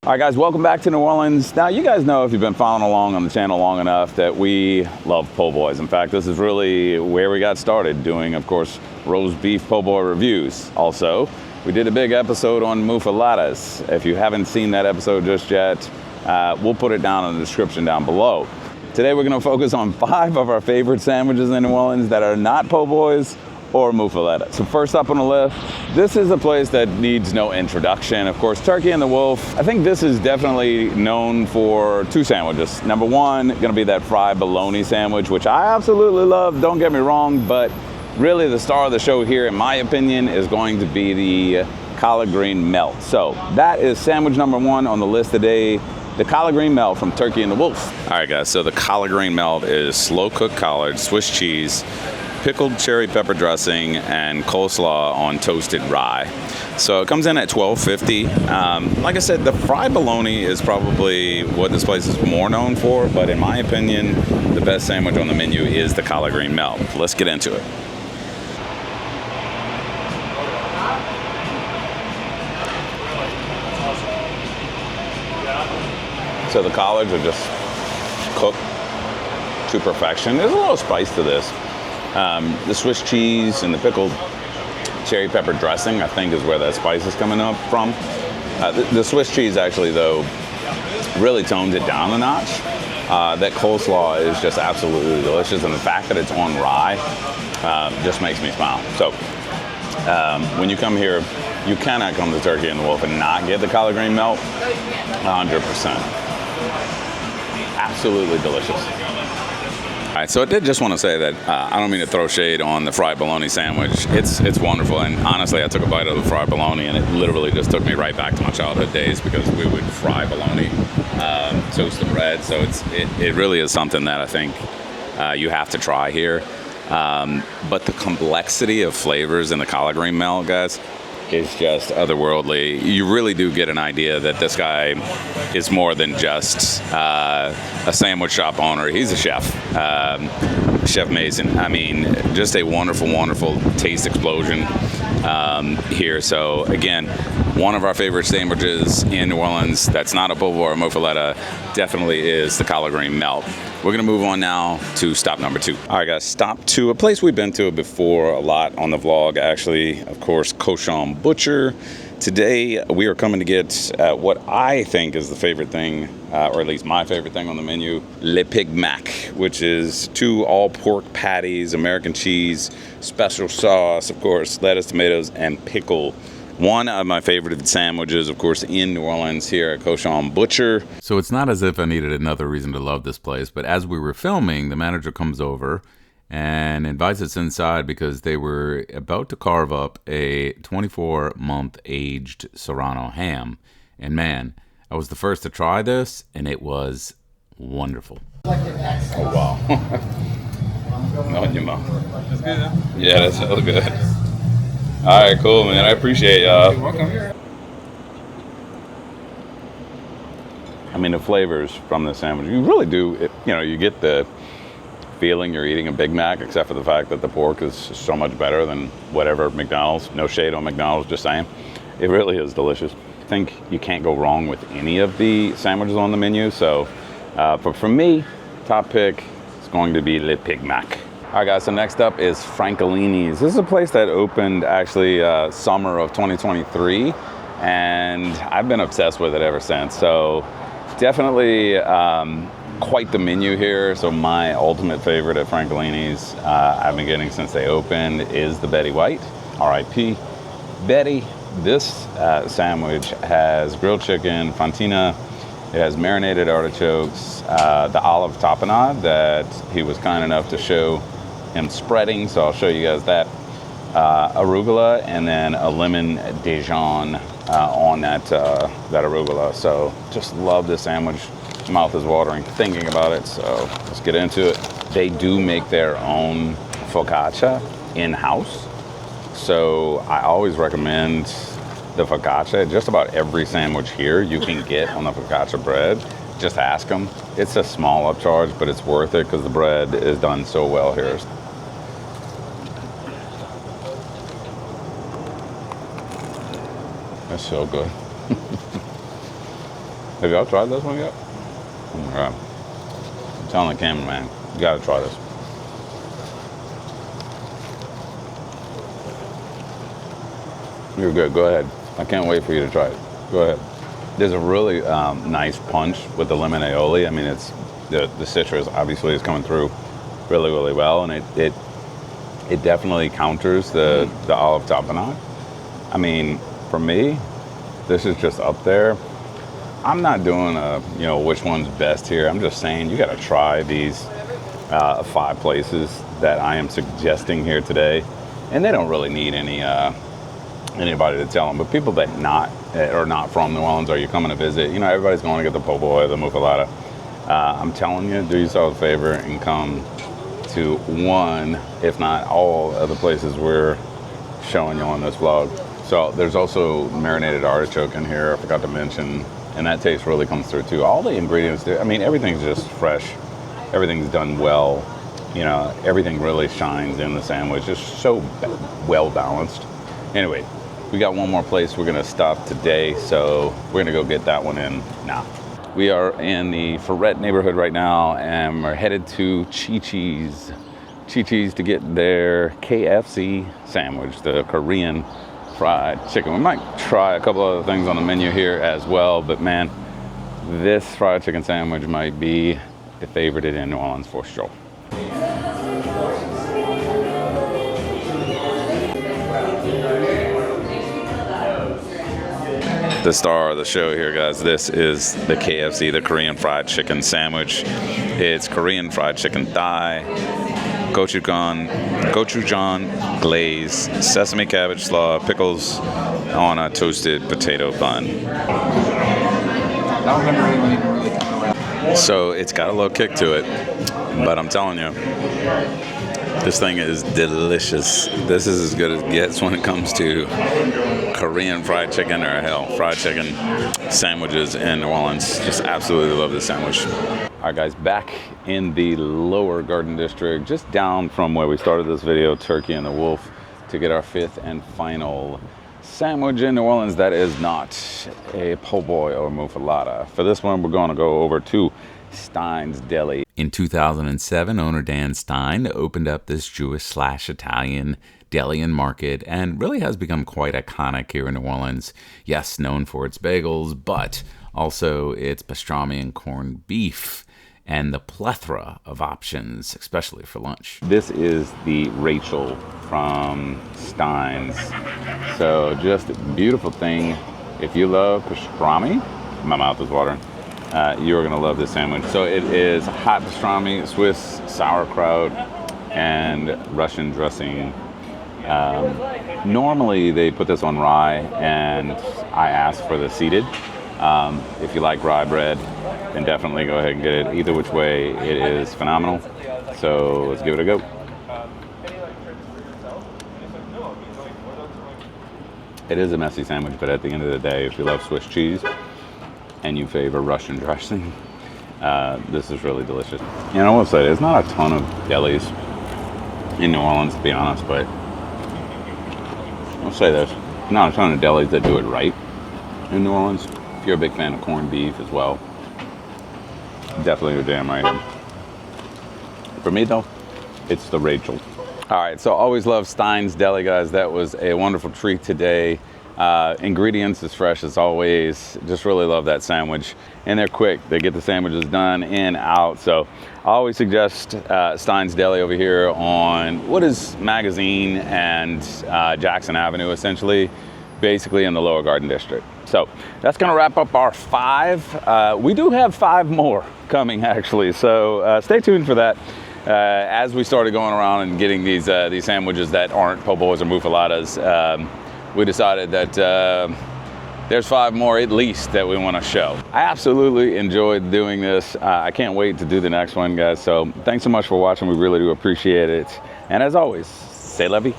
All right, guys, welcome back to New Orleans. Now, you guys know, if you've been following along on the channel long enough, that we love po' boys. In fact, this is really where we got started doing, of course, roast beef po' boy reviews. Also, we did a big episode on muffaladas. If you haven't seen that episode just yet, we'll put it down in the description down below. Today, we're going to focus on 5 of our favorite sandwiches in New Orleans that are not po' boys or muffaletta. So first up on the list, this is a place that needs no introduction. Of course, Turkey and the Wolf. I think this is definitely known for 2 sandwiches. Number 1, gonna be that fried bologna sandwich, which I absolutely love, don't get me wrong, but really the star of the show here, in my opinion, is going to be the collard green melt. So that is sandwich number 1 on the list today. The collard green melt from Turkey and the Wolf. All right, guys, so the collard green melt is slow-cooked collard, Swiss cheese, pickled cherry pepper dressing, and coleslaw on toasted rye. So it comes in at $12.50. Like I said, the fried bologna is probably what this place is more known for, but in my opinion, the best sandwich on the menu is the collard green melt. Let's get into it. So the collards are just cooked to perfection. There's a little spice to this. The Swiss cheese and the pickled cherry pepper dressing, I think, is where that spice is coming up from. The Swiss cheese, actually, though, really tones it down a notch. That coleslaw is just absolutely delicious, and the fact that it's on rye just makes me smile. So when you come here, you cannot come to Turkey and the Wolf and not get the collard green melt. 100%. Absolutely delicious. All right, so I did just want to say that I don't mean to throw shade on the fried bologna sandwich. It's wonderful, and honestly, I took a bite of the fried bologna, and it literally just took me right back to my childhood days because we would fry bologna, toast the bread. So it really is something that I think you have to try here. But the complexity of flavors in the collard green melt, guys, is just otherworldly. You really do get an idea that this guy is more than just a sandwich shop owner. He's a chef, Chef Mason. I mean, just a wonderful, wonderful taste explosion here. So again, one of our favorite sandwiches in New Orleans that's not a po' boy or muffaletta definitely is the collard green melt. We're gonna move on now to stop number 2. All right, guys, stop 2, a place we've been to before a lot on the vlog, actually, of course, Cochon Butcher. Today, we are coming to get what I think is the favorite thing, or at least my favorite thing on the menu, Le Pig Mac, which is 2 all-pork patties, American cheese, special sauce, of course, lettuce, tomatoes, and pickle. One of my favorite sandwiches, of course, in New Orleans here at Cochon Butcher. So it's not as if I needed another reason to love this place, but as we were filming, the manager comes over and invites us inside because they were about to carve up a 24-month aged Serrano ham. And man, I was the first to try this, and it was wonderful. Oh, wow. No, in your mouth. That's good, huh? Yeah, that's so good. All right, cool, man. I appreciate y'all. You're welcome. I mean, the flavors from the sandwich, you really do, you get the feeling you're eating a Big Mac, except for the fact that the pork is so much better than whatever McDonald's. No shade on McDonald's, just saying. It really is delicious. I think you can't go wrong with any of the sandwiches on the menu. So, but for me, top pick is going to be Le Pig Mac. All right, guys, so next up is Frankalinis. This is a place that opened actually summer of 2023, and I've been obsessed with it ever since. So definitely quite the menu here. So my ultimate favorite at Frankalinis, I've been getting since they opened, is the Betty White, R.I.P. Betty. This sandwich has grilled chicken, fontina. It has marinated artichokes, the olive tapenade that he was kind enough to show him spreading, so I'll show you guys that. Arugula, and then a lemon Dijon on that arugula. So just love this sandwich. Mouth is watering thinking about it, so let's get into it. They do make their own focaccia in-house, so I always recommend the focaccia. Just about every sandwich here you can get on the focaccia bread. Just ask them. It's a small upcharge, but it's worth it because the bread is done so well here. That's so good. Have y'all tried this one yet? Oh my God. I'm telling the cameraman, you gotta try this. You're good, go ahead. I can't wait for you to try it. Go ahead. There's a really nice punch with the lemon aioli. I mean, it's the citrus obviously is coming through really, really well, and it definitely counters the olive tapenade. I mean, for me, this is just up there. I'm not doing which one's best here. I'm just saying you got to try these 5 places that I am suggesting here today, and they don't really need anybody to tell them. But people that are not from New Orleans, or you're coming to visit, everybody's going to get the Poboy, the muffaletta. I'm telling you, do yourself a favor and come to one, if not all, of the places we're showing you on this vlog. So there's also marinated artichoke in here, I forgot to mention, and that taste really comes through too. All the ingredients, I mean, everything's just fresh. Everything's done well. Everything really shines in the sandwich. Just so well balanced. Anyway, we got one more place we're gonna stop today, so we're gonna go get that one in now. We are in the Ferret neighborhood right now, and we're headed to Chi-Chi's to get their KFC sandwich, the Korean fried chicken. We might try a couple other things on the menu here as well, but man, this fried chicken sandwich might be the favorite in New Orleans for sure. The star of the show here, guys. This is the KFC, the Korean fried chicken sandwich. It's Korean fried chicken thigh, gochujang glaze, sesame cabbage slaw, pickles on a toasted potato bun. So it's got a little kick to it, but I'm telling you, this thing is delicious. This is as good as it gets when it comes to Korean fried chicken, or hell, fried chicken sandwiches in New Orleans. Just absolutely love this sandwich. All right, guys, back in the lower Garden District, just down from where we started this video, Turkey and the Wolf, to get our 5th and final sandwich in New Orleans that is not a po' boy or muffaletta. For this one, we're going to go over to Stein's Deli. In 2007, owner Dan Stein opened up this Jewish/Italian deli and market, and really has become quite iconic here in New Orleans. Yes, known for its bagels, but also its pastrami and corned beef, and the plethora of options, especially for lunch. This is the Rachel from Stein's. So just a beautiful thing. If you love pastrami, my mouth is watering, you're gonna love this sandwich. So it is hot pastrami, Swiss sauerkraut, and Russian dressing. Normally they put this on rye, and I ask for the seeded. If you like rye bread, then definitely go ahead and get it. Either which way, it is phenomenal. So let's give it a go. It is a messy sandwich, but at the end of the day, if you love Swiss cheese and you favor Russian dressing, this is really delicious. And I will say, there's not a ton of delis in New Orleans, to be honest, but I'll say this, not a ton of delis that do it right in New Orleans. If you're a big fan of corned beef as well, definitely a damn right. For me though, it's the Rachel. All right, so always love Stein's Deli, guys. That was a wonderful treat today. Ingredients as fresh as always. Just really love that sandwich, and they're quick. They get the sandwiches done in, out. So I always suggest Stein's Deli over here on what is Magazine and Jackson Avenue, essentially, basically in the Lower Garden District. So that's gonna wrap up our 5. We do have 5 more coming, actually, so stay tuned for that. As we started going around and getting these sandwiches that aren't po' boys or muffalettas, we decided that there's 5 more at least that we want to show. I absolutely enjoyed doing this. I can't wait to do the next one, guys. So thanks so much for watching. We really do appreciate it. And as always, c'est la vie.